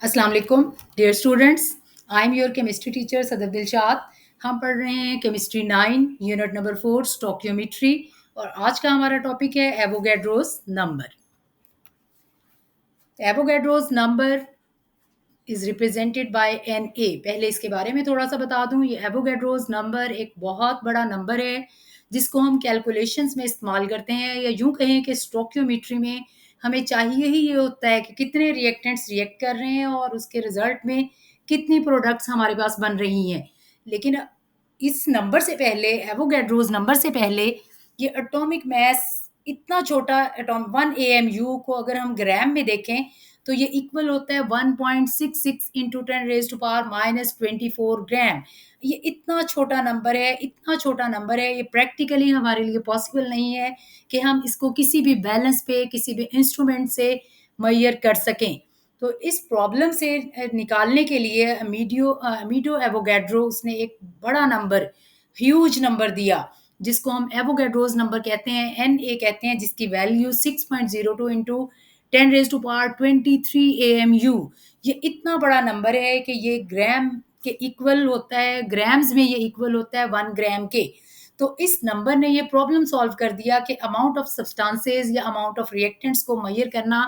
अस्सलाम वालेकुम dear students. I am your chemistry teacher Sadar Dilshad. हम पढ़ रहे हैं केमिस्ट्री 9 यूनिट नंबर 4 स्टोकियोमेट्री और आज का हमारा टॉपिक है Avogadro's number. Avogadro's number is represented by N A. पहले इसके बारे में थोड़ा सा बता दूं, ये एवोगैड्रोस नंबर एक बहुत बड़ा नंबर है जिसको हम कैलकुलेशंस में इस्तेमाल करते हैं, या यूं कहें कि स्टोकियोमेट्री में हमें चाहिए ही ये होता है कि कितने रिएक्टेंट्स रिएक्ट कर रहे हैं और उसके रिजल्ट में कितनी प्रोडक्ट्स हमारे पास बन रही हैं। लेकिन इस नंबर से पहले, एवोगैड्रोस नंबर से पहले, ये एटॉमिक मास इतना छोटा, एटॉम 1 AMU को अगर हम ग्राम में देखें तो ये इक्वल होता है 1.66 इंटू 10⁻⁻24 ग्राम। ये इतना छोटा नंबर है, इतना छोटा नंबर है, ये प्रैक्टिकली हमारे लिए पॉसिबल नहीं है कि हम इसको किसी भी बैलेंस पे, किसी भी इंस्ट्रूमेंट से मेजर कर सकें। तो इस प्रॉब्लम से निकालने के लिए अमीडो एवोगैड्रो उसने एक बड़ा नंबर, ह्यूज नंबर दिया जिसको हम एवोगैड्रोस नंबर कहते हैं, एन ए कहते हैं, जिसकी वैल्यू 6.02 इंटू 10⁻23 AMU। ये इतना बड़ा नंबर है कि ये ग्राम के इक्वल होता है, ग्राम्स में ये इक्वल होता है 1 ग्राम के। तो इस नंबर ने ये प्रॉब्लम सॉल्व कर दिया कि अमाउंट ऑफ सब्सटेंसेस या अमाउंट ऑफ रिएक्टेंट्स को मेजर करना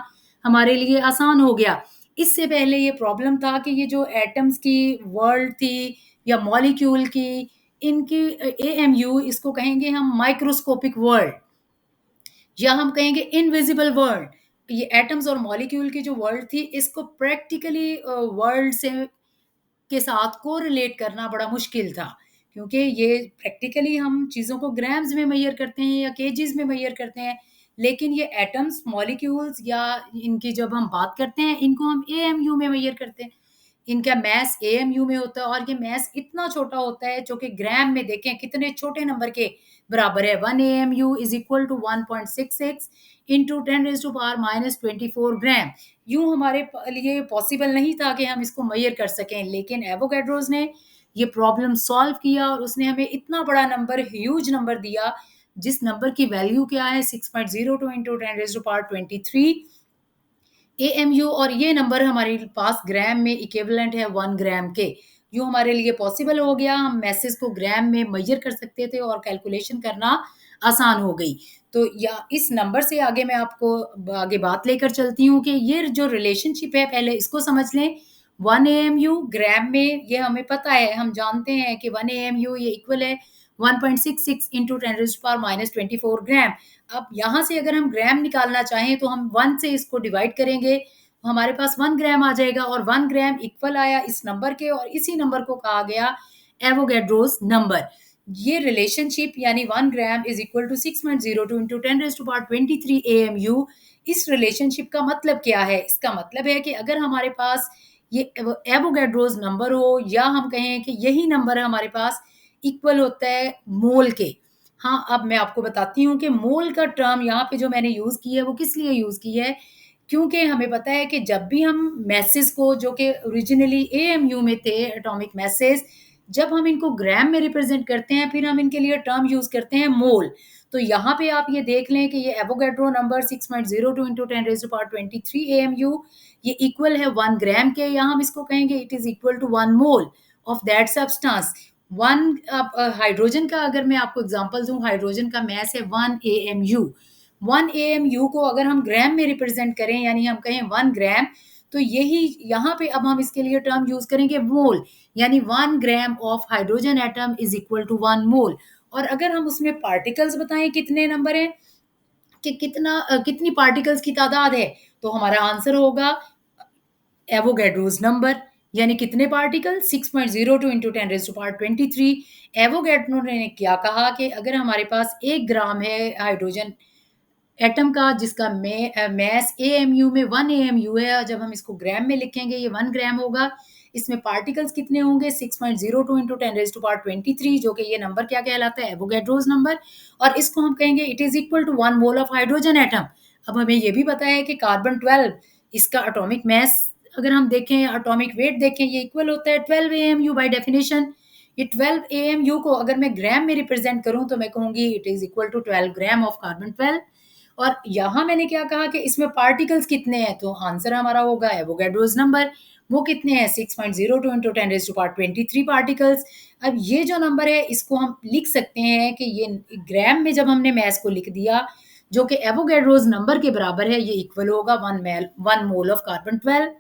हमारे लिए आसान हो गया। इससे पहले ये प्रॉब्लम था कि ये जो एटम्स की वर्ल्ड थी या मॉलिक्यूल की, इनकी AMU, इसको कहेंगे हम माइक्रोस्कोपिक वर्ल्ड या हम कहेंगे इनविजिबल वर्ल्ड। ये एटम्स और मॉलिक्यूल की जो वर्ल्ड थी, इसको प्रैक्टिकली वर्ल्ड से के साथ कोरिलेट करना बड़ा मुश्किल था, क्योंकि ये प्रैक्टिकली हम चीज़ों को ग्राम्स में मेजर करते हैं या केजीज में मेजर करते हैं, लेकिन ये एटम्स, मॉलिक्यूल्स या इनकी जब हम बात करते हैं, इनको हम AMU में मेजर करते हैं। इनका मास AMU में होता है और ये मास इतना छोटा होता है जो कि ग्राम में देखें कितने छोटे नंबर के बराबर है। 1 AMU is equal to 1.66 into 10⁻⁻24 gram. यूं हमारे लिए पॉसिबल नहीं था कि हम इसको मेजर कर सकें, लेकिन एवोगैड्रोस ने ये प्रॉब्लम सॉल्व किया और उसने हमें इतना बड़ा नंबर, ह्यूज नंबर दिया, जिस नंबर की वैल्यू क्या है 6.02 इंटू 10⁻23 AMU, और ये नंबर हमारे पास ग्राम में इक्विवेलेंट है 1 ग्राम के। यूँ हमारे लिए पॉसिबल हो गया, हम मैसेज को ग्राम में मेजर कर सकते थे और कैलकुलेशन करना आसान हो गई। तो या इस नंबर से आगे मैं आपको आगे बात लेकर चलती हूँ कि ये जो रिलेशनशिप है, पहले इसको समझ लें। 1 AMU ग्राम में, ये हमें पता है, हम जानते हैं कि 1 AMU ये इक्वल है 1.66 इंटू 10⁻⁻24 ग्राम। अब यहाँ से अगर हम ग्राम निकालना चाहें तो हम 1 से इसको डिवाइड करेंगे, हमारे पास 1 ग्राम आ जाएगा और 1 ग्राम इक्वल आया इस नंबर के, और इसी नंबर को कहा गया एवोगैड्रोस नंबर। ये रिलेशनशिप यानी 1 gram is equal to 6.02 into 10⁻23 AMU। इस रिलेशनशिप का मतलब क्या है? इसका मतलब है कि अगर हमारे पास ये एवोगैड्रोस नंबर हो, या हम कहें कि यही नंबर हमारे पास इक्वल होता है मोल के। हाँ, अब मैं आपको बताती हूँ कि मोल का टर्म यहाँ पे जो मैंने यूज़ की है वो किस लिए यूज़ की है, क्योंकि हमें पता है कि जब भी हम मैसेज को, जो कि ओरिजिनली AMU में थे, एटॉमिक मैसेज, जब हम इनको ग्राम में रिप्रेजेंट करते हैं, फिर हम इनके लिए टर्म यूज़ करते हैं मोल। तो यहाँ पे आप ये देख लें कि ये एवोगैड्रो नंबर 6.02 इंटू 10⁻23 AMU ये इक्वल है 1 ग्राम के, या हम इसको कहेंगे it is equal to 1 mole of that substance. 1 hydrogen का अगर मैं आपको एग्जांपल दूं, हाइड्रोजन का मास है 1 AMU। 1 AMU को अगर हम ग्राम में रिप्रेजेंट करें, यानी हम कहें 1 ग्राम, तो यही यहाँ पे अब हम इसके लिए टर्म यूज करेंगे मोल, यानी 1 gram of hydrogen atom is equal to 1 mole. और अगर हम उसमें पार्टिकल्स बताएं कितने नंबर है, कि कितनी पार्टिकल्स की तादाद है, तो हमारा आंसर होगा एवोगैड्रोस नंबर, यानी कितने पार्टिकल 6.02 इंटू 10⁻23। एवोगैड्रो ने क्या कहा कि अगर हमारे पास 1 ग्राम है हाइड्रोजन एटम का, जिसका मैस AMU में 1 AMU है, जब हम इसको ग्राम में लिखेंगे ये 1 ग्राम होगा। इसमें पार्टिकल्स कितने होंगे 6.02 इंटू 10⁻23, जो कि ये नंबर क्या कहलाता है, एवोगैड्रोस नंबर। और इसको हम कहेंगे it is equal to 1 mole of hydrogen atom. अब हमें ये भी पता है कि कार्बन 12, इसका एटॉमिक मास अगर हम देखें, एटॉमिक वेट देखें, ये इक्वल होता है 12 AMU बाय डेफिनेशन। ये 12 AMU को अगर मैं ग्राम में रिप्रेजेंट करूं तो मैं कहूंगी it is equal to 12 gram of carbon 12। और यहाँ मैंने क्या कहा कि इसमें पार्टिकल्स कितने हैं, तो आंसर हमारा होगा एवोगैड्रोस नंबर। वो कितने हैं, 6.02 इंटू 10⁻23 पार्टिकल्स। अब ये जो नंबर है इसको हम लिख सकते हैं कि ये ग्राम में जब हमने मैस को लिख दिया जो कि एवोगैड्रोस नंबर के बराबर है, ये इक्वल होगा 1 मोल ऑफ कार्बन 12।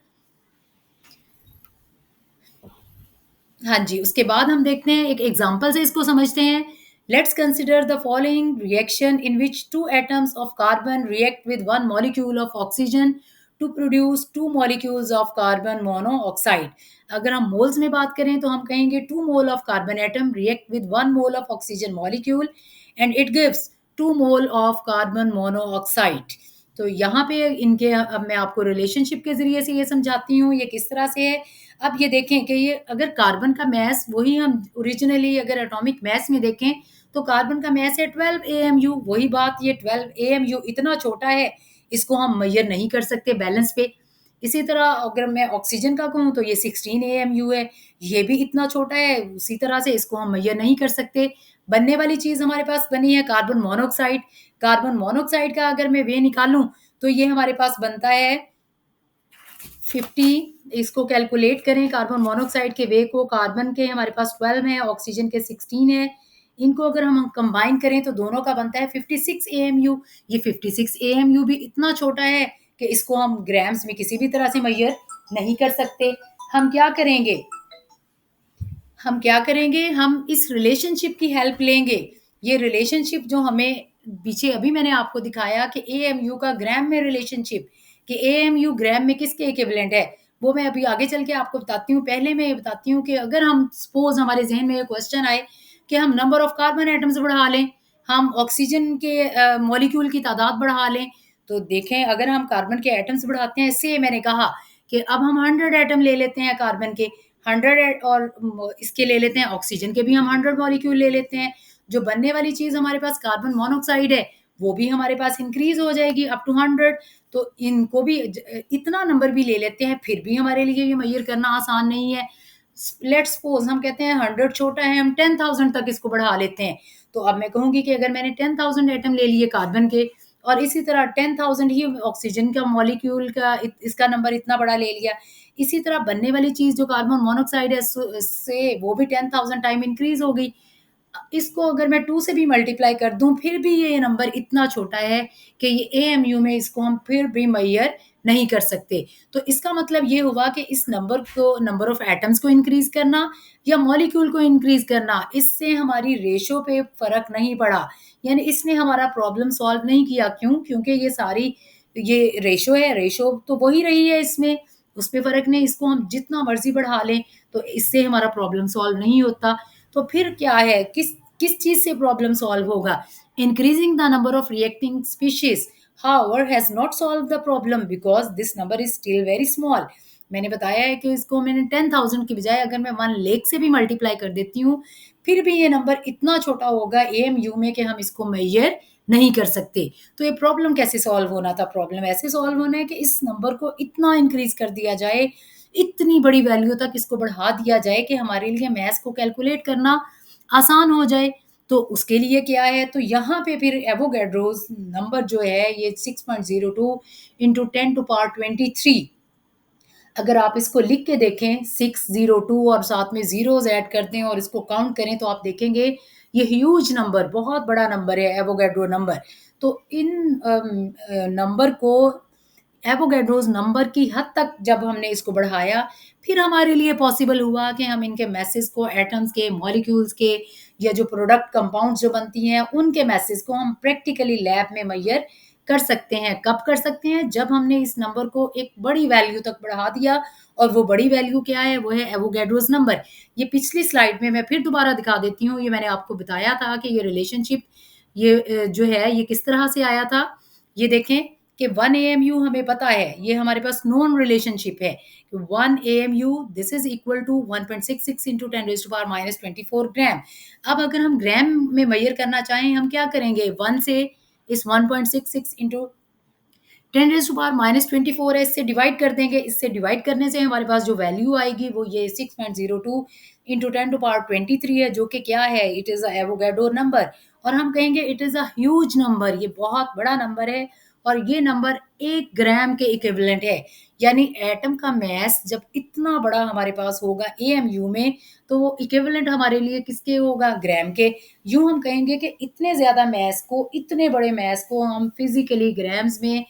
हाँ जी, उसके बाद हम देखते हैं एक एग्जांपल से इसको समझते हैं। Let's consider the following reaction in which 2 atoms of carbon react with 1 molecule of oxygen to produce 2 molecules of carbon monoxide. अगर हम मोल्स में बात करें तो हम कहेंगे 2 mole of carbon atom react with 1 mole of oxygen molecule and it gives 2 mole of carbon monoxide. तो यहाँ पे इनके अब मैं आपको रिलेशनशिप के ज़रिए से ये समझाती हूँ, ये किस तरह से है। अब ये देखें कि ये अगर कार्बन का मास वही हम ओरिजिनली अगर एटॉमिक मास में देखें तो कार्बन का मास है 12 AMU। वही बात, ये 12 AMU इतना छोटा है, इसको हम मेजर नहीं कर सकते बैलेंस पे। इसी तरह अगर मैं ऑक्सीजन का कहूँ तो ये 16 AMU है, ये भी इतना छोटा है, उसी तरह से इसको हम मेजर नहीं कर सकते। बनने वाली चीज़ हमारे पास बनी है कार्बन मोनोऑक्साइड। कार्बन मोनोऑक्साइड का अगर मैं वे निकालूं तो ये हमारे पास बनता है 50। इसको कैलकुलेट करें कार्बन मोनोऑक्साइड के वे को, कार्बन के हमारे पास 12 है, ऑक्सीजन के 16 है। इनको अगर हम कंबाइन करें तो दोनों का बनता है 56 AMU। ये 56 AMU भी इतना छोटा है कि इसको हम ग्राम्स में किसी भी तरह से मेजर नहीं कर सकते। हम क्या करेंगे, हम क्या करेंगे, हम इस रिलेशनशिप की हेल्प लेंगे। ये रिलेशनशिप जो हमें पीछे अभी मैंने आपको दिखाया कि एएमयू का ग्राम में रिलेशनशिप, कि एएमयू ग्राम में किसके इक्विवेलेंट है, वो मैं अभी आगे चल के आपको बताती हूँ। पहले मैं ये बताती हूँ कि अगर हम सपोज हमारे जहन में ये क्वेश्चन आए कि हम नंबर ऑफ कार्बन एटम्स बढ़ा लें, हम ऑक्सीजन के मॉलिक्यूल की तादाद बढ़ा लें, तो देखें अगर हम कार्बन के एटम्स बढ़ाते हैं, इससे मैंने कहा कि अब हम 100 एटम ले लेते हैं कार्बन के, 100 और इसके ले लेते हैं, ऑक्सीजन के भी हम 100 मॉलिक्यूल ले लेते हैं। जो बनने वाली चीज़ हमारे पास कार्बन मोनोऑक्साइड है, वो भी हमारे पास इंक्रीज हो जाएगी अप टू 100। तो इनको भी इतना नंबर भी ले लेते हैं, फिर भी हमारे लिए ये मेजर करना आसान नहीं है। लेट्स सपोज हम कहते हैं 100 छोटा है, हम 10,000 तक इसको बढ़ा लेते हैं। तो अब मैं कहूंगी कि अगर मैंने 10,000 एटम ले लिए कार्बन के और इसी तरह 10,000 ही ऑक्सीजन का मॉलिक्यूल का इसका नंबर इतना बड़ा ले लिया, इसी तरह बनने वाली चीज़ जो कार्बन मोनोऑक्साइड है से वो भी 10,000 टाइम इंक्रीज हो गई। इसको अगर मैं 2 से भी मल्टीप्लाई कर दूं फिर भी ये नंबर इतना छोटा है कि ये एएमयू में इसको हम फिर भी मेजर नहीं कर सकते। तो इसका मतलब ये हुआ कि इस नंबर को, नंबर ऑफ एटम्स को इंक्रीज करना या मॉलिक्यूल को इंक्रीज करना, इससे हमारी रेशो पे फर्क नहीं पड़ा, यानी इसने हमारा प्रॉब्लम सॉल्व नहीं किया। क्यों? क्योंकि ये सारी ये रेशो है, रेशो तो वही रही है, इसमें उस पे फर्क नहीं। इसको हम जितना मर्जी बढ़ा लें तो इससे हमारा प्रॉब्लम सॉल्व नहीं होता। तो फिर क्या है, किस किस चीज से प्रॉब्लम सॉल्व होगा? Increasing the number of reacting species however has not solved the problem because this number is still very small। मैंने बताया है कि इसको मैंने 10,000 की बजाय अगर मैं 1 लाख से भी मल्टीप्लाई कर देती हूँ फिर भी ये नंबर इतना छोटा होगा एएमयू में कि हम इसको मेजर नहीं कर सकते। तो ये प्रॉब्लम कैसे सॉल्व होना था? प्रॉब्लम ऐसे सॉल्व होना है कि इस नंबर को इतना इंक्रीज कर दिया जाए, इतनी बड़ी वैल्यू तक इसको बढ़ा दिया जाए कि हमारे लिए मैथ्स को कैलकुलेट करना आसान हो जाए। तो उसके लिए क्या है, तो यहाँ पे फिर एवोगैड्रोस नंबर जो है ये 6.02 इंटू 10⁻23। अगर आप इसको लिख के देखें 602 और साथ में जीरोस ऐड कर दें और इसको काउंट करें तो आप देखेंगे ये ह्यूज नंबर, बहुत बड़ा नंबर है एवोगैड्रो नंबर। तो इन नंबर को, एवोगैड्रोस नंबर की हद तक जब हमने इसको बढ़ाया फिर हमारे लिए पॉसिबल हुआ कि हम इनके मैसेज को, एटम्स के, मॉलिक्यूल्स के या जो प्रोडक्ट कंपाउंड्स जो बनती हैं उनके मैसेज को हम प्रैक्टिकली लैब में मेजर कर सकते हैं। कब कर सकते हैं? जब हमने इस नंबर को एक बड़ी वैल्यू तक बढ़ा दिया। और वो बड़ी वैल्यू क्या है? वो है एवोगैड्रोस नंबर। ये पिछली स्लाइड में मैं फिर दोबारा दिखा देती हूँ। ये मैंने आपको बताया था कि ये रिलेशनशिप ये जो है ये किस तरह से आया था। ये देखें कि 1 AMU हमें पता है, ये हमारे पास नोन रिलेशनशिप है। 1 AMU this is equal to 1.66 into 10⁻⁻24 gram. अब अगर हम ग्राम में मेजर करना चाहें हम क्या करेंगे? 1 से इस 1.66 इंटू 10⁻⁻24 है, इससे डिवाइड कर देंगे। इससे डिवाइड करने से हमारे पास जो वैल्यू आएगी वो ये 6.02 इंटू 10⁻23 है, जो कि क्या है? It is a Avogadro number. और हम कहेंगे it is a huge number, ये बहुत बड़ा नंबर है और ये नंबर 1 ग्राम के इक्विवेलेंट है। यानी एटम का मास जब इतना बड़ा हमारे पास होगा एएमयू में, तो वो इक्विवेलेंट हमारे लिए किसके होगा? ग्राम के। यूँ हम कहेंगे कि इतने ज़्यादा मास को, इतने बड़े मास को हम फिज़िकली ग्राम्स में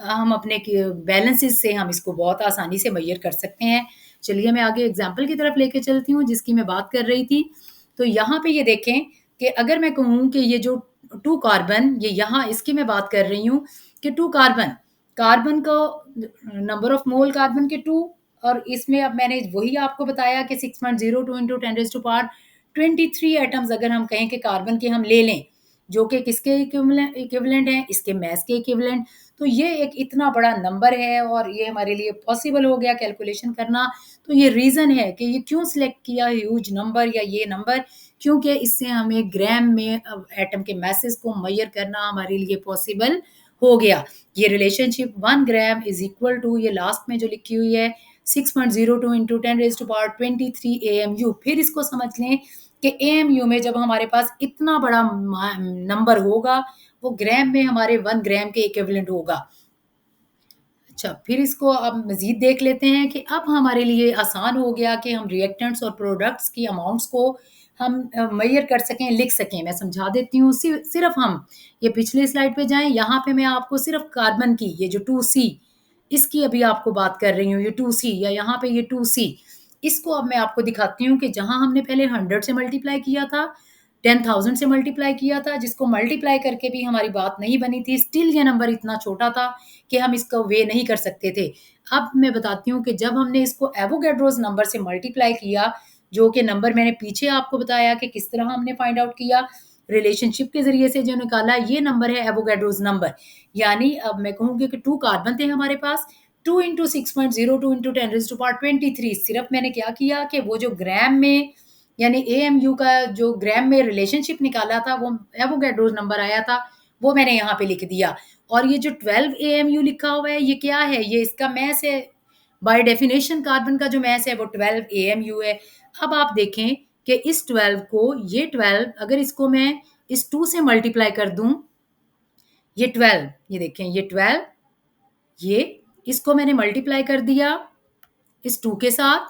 हम अपने क बैलेंसेस से हम इसको बहुत आसानी से मेज़र कर सकते हैं। चलिए मैं आगे एग्ज़ाम्पल की तरफ लेके चलती हूँ जिसकी मैं बात कर रही थी। तो यहाँ पे ये देखें कि अगर मैं कहूँ कि ये जो 2 कार्बन, ये यहाँ इसकी मैं बात कर रही हूँ कि 2 कार्बन, कार्बन को नंबर ऑफ मोल कार्बन के 2, और इसमें अब मैंने वही आपको बताया कि 6.02 into 10 raise to power 23 atoms अगर हम कहें कि कार्बन के हम ले लें, जो कि किसके इक्विवेलेंट हैं? इसके मास के इक्विवेलेंट। तो ये एक इतना बड़ा नंबर है और ये हमारे लिए पॉसिबल हो गया कैलकुलेशन करना। तो ये रीज़न है कि ये क्यों सिलेक्ट किया ह्यूज नंबर या ये नंबर, क्योंकि इससे हमें ग्राम में एटम के मासेस को मेज़र करना हमारे लिए पॉसिबल हो गया। ये relationship 1 gram is equal to, ये लास्ट में जो लिखी हुई है, 6.02 into 10 raise to power 23 AMU. फिर इसको समझ लें कि एएमयू में जब हमारे पास इतना बड़ा नंबर होगा, वो ग्राम में हमारे 1 ग्राम के इक्विवेलेंट होगा। अच्छा, फिर इसको अब मज़ीद देख लेते हैं कि अब हमारे लिए आसान हो गया कि हम रिएक्टेंट्स और प्रोडक्ट्स की अमाउंट्स को हम मेज़र कर सकें, लिख सकें। मैं समझा देती हूँ, सिर्फ़ हम ये पिछली स्लाइड पे जाएँ, यहाँ पे मैं आपको सिर्फ़ कार्बन की ये जो 2C, इसकी अभी आपको बात कर रही हूँ, ये 2C या यहाँ पे ये 2C, इसको अब मैं आपको दिखाती हूँ कि जहाँ हमने पहले 100 से मल्टीप्लाई किया था, 10,000 से मल्टीप्लाई किया था, जिसको मल्टीप्लाई करके भी हमारी बात नहीं बनी थी, स्टिल ये नंबर इतना छोटा था कि हम इसका वे नहीं कर सकते थे। अब मैं बताती हूँ कि जब हमने इसको एवोगैड्रोस नंबर से मल्टीप्लाई किया, जो कि नंबर मैंने पीछे आपको बताया कि किस तरह हमने फाइंड आउट किया, रिलेशनशिप के ज़रिए से जो निकाला, ये नंबर है एवोगैड्रोस नंबर। यानी अब मैं कहूँगी कि 2 कार्बन थे हमारे पास, 2 into 6.02 into 10 raise to power 23, सिर्फ़ मैंने क्या किया कि वो जो ग्राम में, यानी एएमयू का जो ग्राम में रिलेशनशिप निकाला था, वो एवोगैड्रोस नंबर आया था, वो मैंने यहाँ पे लिख दिया। और ये जो 12 एएमयू लिखा हुआ है, ये क्या है? ये इसका मास है। बाय डेफिनिशन कार्बन का जो मास है वो 12 एएमयू है। अब आप देखें कि इस 12 को, ये 12 अगर इसको मैं इस 2 से मल्टीप्लाई कर दूँ, ये 12, ये देखें ये 12, ये इसको मैंने मल्टीप्लाई कर दिया इस 2 के साथ,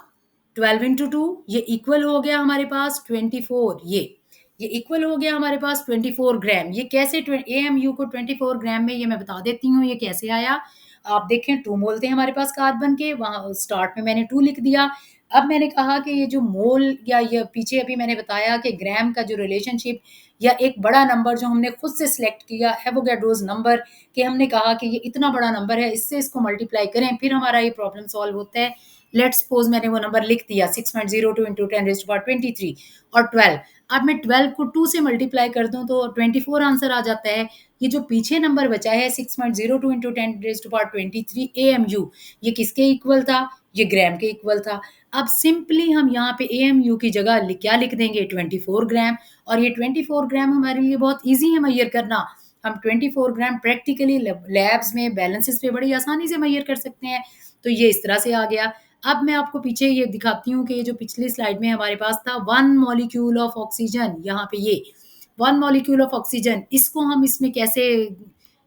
12 इंटू 2, ये इक्वल हो गया हमारे पास 24, ये इक्वल हो गया हमारे पास 24 ग्राम। ये कैसे एएमयू को 24 ग्राम में, ये मैं बता देती हूँ ये कैसे आया। आप देखें 2 मोल थे हमारे पास कार्बन के, वहाँ स्टार्ट में मैंने 2 लिख दिया। अब मैंने कहा कि ये जो मोल, या ये पीछे अभी मैंने बताया कि ग्राम का जो रिलेशनशिप या एक बड़ा नंबर जो हमने खुद से सिलेक्ट किया, एवोगैड्रोस नंबर, कि हमने कहा कि ये इतना बड़ा नंबर है, इससे इसको मल्टीप्लाई करें, फिर हमारा ये प्रॉब्लम सॉल्व होता है। लेट्स सपोज मैंने वो नंबर लिख दिया 6.02 इंटू 10 रेज़ टू पावर 23 और 12। अब मैं 12 को 2 से मल्टीप्लाई कर दूं तो 24 आंसर आ जाता है। ये जो पीछे नंबर बचा है 6.02 into 10 raise to power 23 AMU, ये किसके इक्वल था? ये ग्राम के इक्वल था। अब सिंपली हम यहाँ पे एएमयू की जगह क्या लिख देंगे? 24 ग्राम। और ये 24 ग्राम हमारे लिए बहुत ईजी है मेजर करना। हम 24 ग्राम प्रैक्टिकली लैब्स में बैलेंसेस पे बड़ी आसानी से मेजर कर सकते हैं। तो ये इस तरह से आ गया। अब मैं आपको पीछे ये दिखाती हूँ कि ये जो पिछली स्लाइड में हमारे पास था 1 मॉलिक्यूल ऑफ ऑक्सीजन, यहाँ पे ये 1 मॉलिक्यूल ऑफ ऑक्सीजन, इसको हम इसमें कैसे,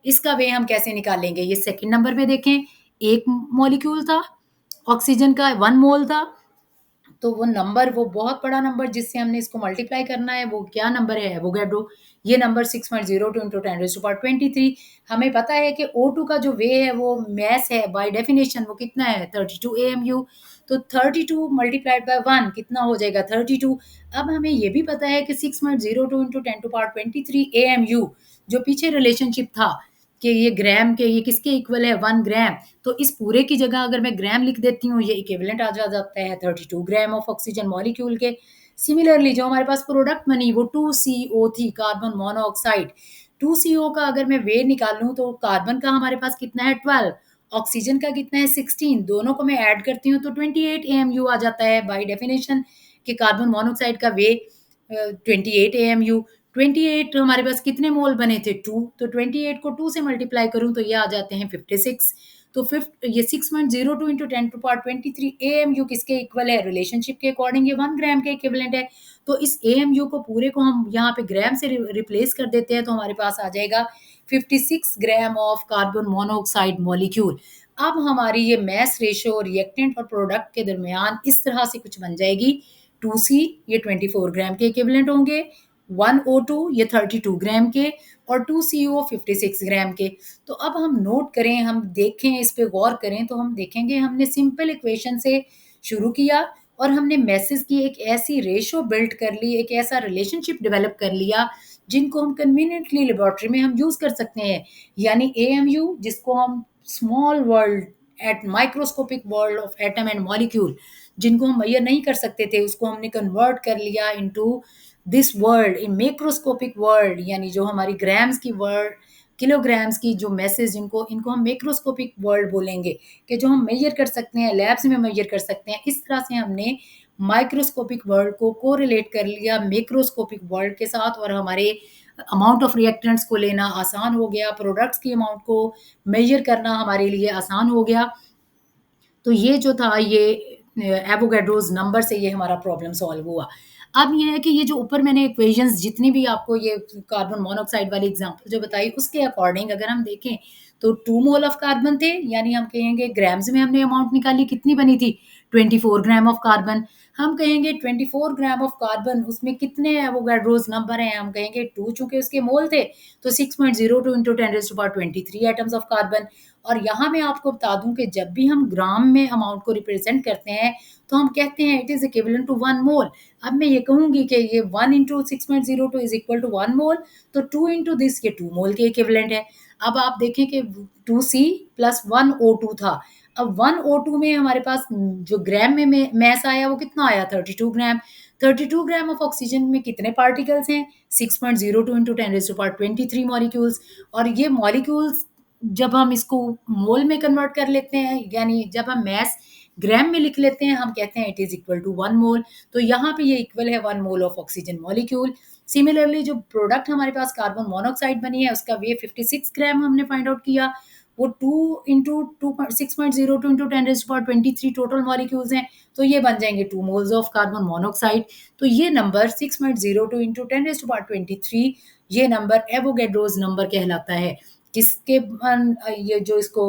इसका वे हम कैसे निकालेंगे? ये सेकंड नंबर पे देखें, 1 मॉलिक्यूल था ऑक्सीजन का, 1 मोल था। तो वो नंबर, वो बहुत बड़ा नंबर जिससे हमने इसको मल्टीप्लाई करना है, वो क्या नंबर है? एवोगैड्रो। ये number 6.02 into 10 raise to power 23। हमें पता है कि O2 का जो वे है, वो मास है, बाय डेफिनिशन वो कितना है? 32 एएमयू। तो 32 मल्टीप्लाइड बाय 1 कितना हो जाएगा? 32। अब हमें ये भी पता है कि 6.02 इंटू 10 टू पावर 23 एएमयू, जो पीछे रिलेशनशिप था कि ये ग्राम के, ये किसके इक्वल है? 1 ग्राम। तो इस पूरे की जगह अगर मैं ग्राम लिख देती हूँ, ये इक्विवेलेंट आ जाता है 32 ग्राम ऑफ ऑक्सीजन मॉलिक्यूल के। सिमिलरली जो हमारे पास प्रोडक्ट बनी वो 2CO थी, कार्बन मोनोऑक्साइड। 2CO का अगर मैं वेट निकालूँ तो कार्बन का हमारे पास कितना है? 12, ऑक्सीजन का कितना है? 16। दोनों को मैं ऐड करती हूँ तो 28 एएमयू आ जाता है बाय डेफिनिशन, कि कार्बन मोनोऑक्साइड का वेट 28 एएमयू। 28 हमारे पास कितने मोल बने थे? 2, तो 28 को 2 से मल्टीप्लाई करूँ तो ये आ जाते हैं 56। तो ये 6.02 into 10 to the power 23 AMU किसके इक्वल है? रिलेशनशिप के अकॉर्डिंग ये 1 ग्राम के इक्विवेलेंट है। तो इस AMU को पूरे को हम यहाँ पे ग्राम से रिप्लेस कर देते हैं, तो हमारे पास आ जाएगा 56 ग्राम ऑफ कार्बन मोनोऑक्साइड मॉलिक्यूल। अब हमारी ये मास रेशियो रिएक्टेंट और प्रोडक्ट के दरमियान इस तरह से कुछ बन जाएगी। 2C ये 24 ग्राम के इक्विवेलेंट होंगे, 1O2 ये 32 ग्राम के और 2CO 56 ग्राम के। तो अब हम नोट करें, हम देखें, इस पे गौर करें तो हम देखेंगे हमने सिंपल इक्वेशन से शुरू किया और हमने मैसेज की एक ऐसी रेशियो बिल्ड कर ली, एक ऐसा रिलेशनशिप डेवलप कर लिया जिनको हम कन्वीनियंटली लेबोरेटरी में हम यूज कर सकते हैं। यानी AMU जिसको हम small world at microscopic world of atom and molecule, जिनको हम मेजर नहीं कर सकते थे, उसको हमने कन्वर्ट कर लिया into this world, in macroscopic world, यानी जो हमारी ग्राम्स की वर्ल्ड, किलोग्राम्स की जो मैसेज, इनको हम मैक्रोस्कोपिक वर्ल्ड बोलेंगे कि जो हम मेजर कर सकते हैं, लैब्स में मेजर कर सकते हैं। इस तरह से हमने माइक्रोस्कोपिक वर्ल्ड को कोरिलेट कर लिया मैक्रोस्कोपिक वर्ल्ड के साथ और हमारे अमाउंट ऑफ रिएक्टेंट्स को लेना आसान हो गया, प्रोडक्ट्स की अमाउंट को मेजर करना हमारे लिए आसान हो गया। तो ये जो था ये एवोगैड्रोस नंबर से ये हमारा प्रॉब्लम सॉल्व हुआ। अब ये है कि ये जो ऊपर मैंने इक्वेशंस जितनी भी आपको ये कार्बन मोनोऑक्साइड वाली एग्जांपल जो बताई उसके अकॉर्डिंग अगर हम देखें तो 2 मोल ऑफ कार्बन थे, यानी हम कहेंगे ग्राम्स में हमने अमाउंट निकाली, कितनी बनी थी? 24 ग्राम ऑफ कार्बन। हम कहेंगे 24 ग्राम ऑफ कार्बन, उसमें कितने एवोगैड्रोस नंबर हैं? हम कहेंगे 2, चूंकि उसके मोल थे तो 6.02 इंटू 10⁻23 एटम्स ऑफ कार्बन। और यहाँ मैं आपको बता दूं कि जब भी हम ग्राम में अमाउंट को रिप्रेजेंट करते हैं तो हम कहते हैं इट इज इक्विवेलेंट टू 1 मोल। अब मैं ये कहूंगी कि ये 1 इंटू 6.02 इज इक्वल टू 1 मोल, तो 2 इंटू दिस ये 2 मोल के इक्विवेलेंट है। अब आप देखें कि 2C प्लस 1O2 था। अब 1O2 में हमारे पास जो ग्राम में मैस आया वो कितना आया? 32 ग्राम। 32 ग्राम ऑफ ऑक्सीजन में कितने पार्टिकल्स हैं? 6.02 इंटू 10⁻23 मॉलिक्यूल्स। और ये मॉलिक्यूल्स जब हम इसको मोल में कन्वर्ट कर लेते हैं, यानी जब हम मैस ग्राम में लिख लेते हैं, हम कहते हैं इट इज इक्वल टू 1 मोल। तो यहाँ पे ये इक्वल है 1 mole of oxygen molecule. Similarly जो प्रोडक्ट हमारे पास कार्बन मोनोऑक्साइड बनी है उसका वेट 56 ग्राम हमने फाइंड आउट किया। वो 2 इंटू 6.02 इंटू 10⁻23 टोटल मॉलिक्यूल्स हैं, तो ये बन जाएंगे 2 मोल्स ऑफ कार्बन मोनोऑक्साइड। तो ये नंबर 6.02 इंटू 10⁻23 ये नंबर एवोगैड्रोस नंबर कहलाता है। किसके ये जो इसको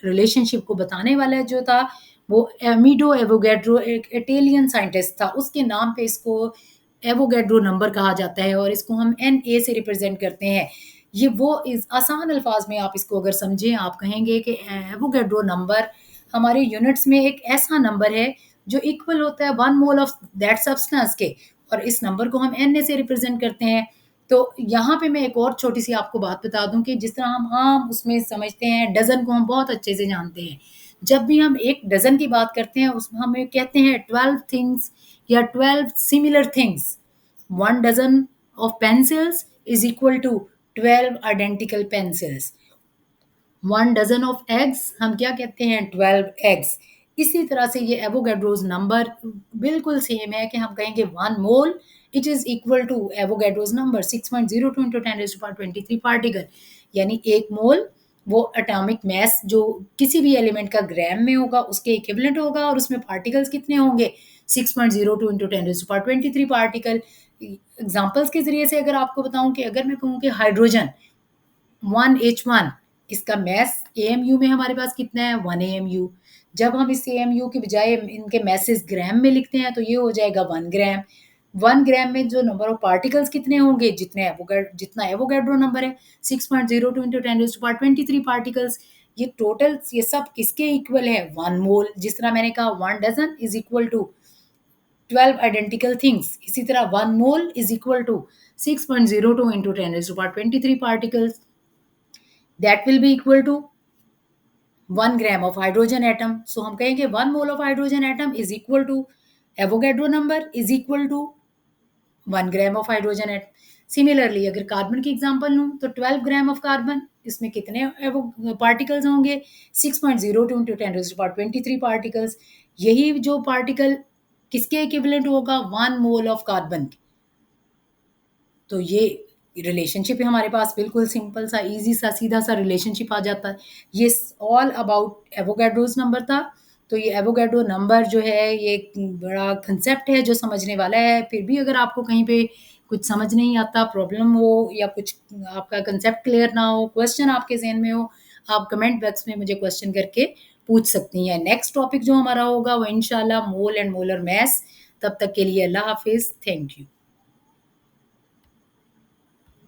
रिलेशनशिप को बताने वाला जो था वो एमिडो एवोगैड्रो, एक इटालियन साइंटिस्ट था, उसके नाम पे इसको एवोगैड्रो नंबर कहा जाता है और इसको हम Na से रिप्रेजेंट करते हैं। ये वो इस आसान अल्फाज में आप इसको अगर समझें, आप कहेंगे कि एवोगैड्रो नंबर हमारे यूनिट्स में एक ऐसा नंबर है जो इक्वल होता है 1 मोल ऑफ दैट सब्सटेंस के, और इस नंबर को हम Na से रिप्रेजेंट करते हैं। तो यहाँ पे मैं एक और छोटी सी आपको बात बता दूं कि जिस तरह हम आम उसमें समझते हैं, डजन को हम बहुत अच्छे से जानते हैं। जब भी हम एक डजन की बात करते हैं उसमें हम कहते हैं 12 थिंग्स या 12 similar things. 1 dozen of pencils is equal to 12 identical pencils. 1 dozen of eggs हम क्या कहते हैं? 12 एग्स। इसी तरह से ये एवोगैड्रोस नंबर बिल्कुल सेम है कि हम कहेंगे 1 mole it is equal to Avogadro's number 6.02 into 10⁻23 particle. यानी एक मोल वो एटॉमिक मास जो किसी भी एलिमेंट का ग्राम में होगा उसके इक्विवेलेंट होगा, और उसमें पार्टिकल्स कितने होंगे? 6.02 इंटू 10⁻23 पार्टिकल। एग्जाम्पल्स के जरिए से अगर आपको बताऊं कि अगर मैं कहूँ कि हाइड्रोजन 1H1, इसका मैस AMU में हमारे पास कितना है? 1 AMU। जब हम इस AMU की बजाय इनके मैसेज ग्राम में लिखते हैं तो ये हो जाएगा 1 ग्राम। 1 ग्राम में जो नंबर ऑफ पार्टिकल्स कितने होंगे? जितना एवोगैड्रो नंबर है 6.02 इंटू 10⁻23 पार्टिकल्स। ये टोटल ये सब किसके इक्वल है? 1 मोल। जिस तरह मैंने कहा 1 dozen is equal to 12 identical things, इसी तरह 1 mole is equal to 6.02 into 10⁻23 particles. that will be equal to 1 gram of hydrogen atom. So हम कहेंगे 1 mole of hydrogen atom is equal to Avogadro number is equal to 1 gram of hydrogen atom. Similarly अगर carbon की example लूं तो 12 gram of carbon, इसमें कितने particles होंगे? 6.02 into 10⁻23 particles. यही जो पार्टिकल किसके इक्विवेलेंट होगा? 1 मोल ऑफ कार्बन। तो ये रिलेशनशिप है हमारे पास, बिल्कुल सिंपल सा, ईज़ी सा, सीधा सा रिलेशनशिप आ जाता है। ये ऑल अबाउट एवोगैड्रोस नंबर था। तो ये एवोगैड्रो नंबर जो है ये एक बड़ा कांसेप्ट है जो समझने वाला है। फिर भी अगर आपको कहीं पे कुछ समझ नहीं आता, प्रॉब्लम हो या कुछ आपका कांसेप्ट क्लियर ना हो, क्वेश्चन आपके ज़हन में हो, आप कमेंट बॉक्स में मुझे क्वेश्चन करके पूछ सकती हैं। नेक्स्ट टॉपिक जो हमारा होगा वो इंशाल्लाह मोल एंड मोलर मैथ्स। तब तक के लिए अल्लाह हाफ़िज़। Thank you.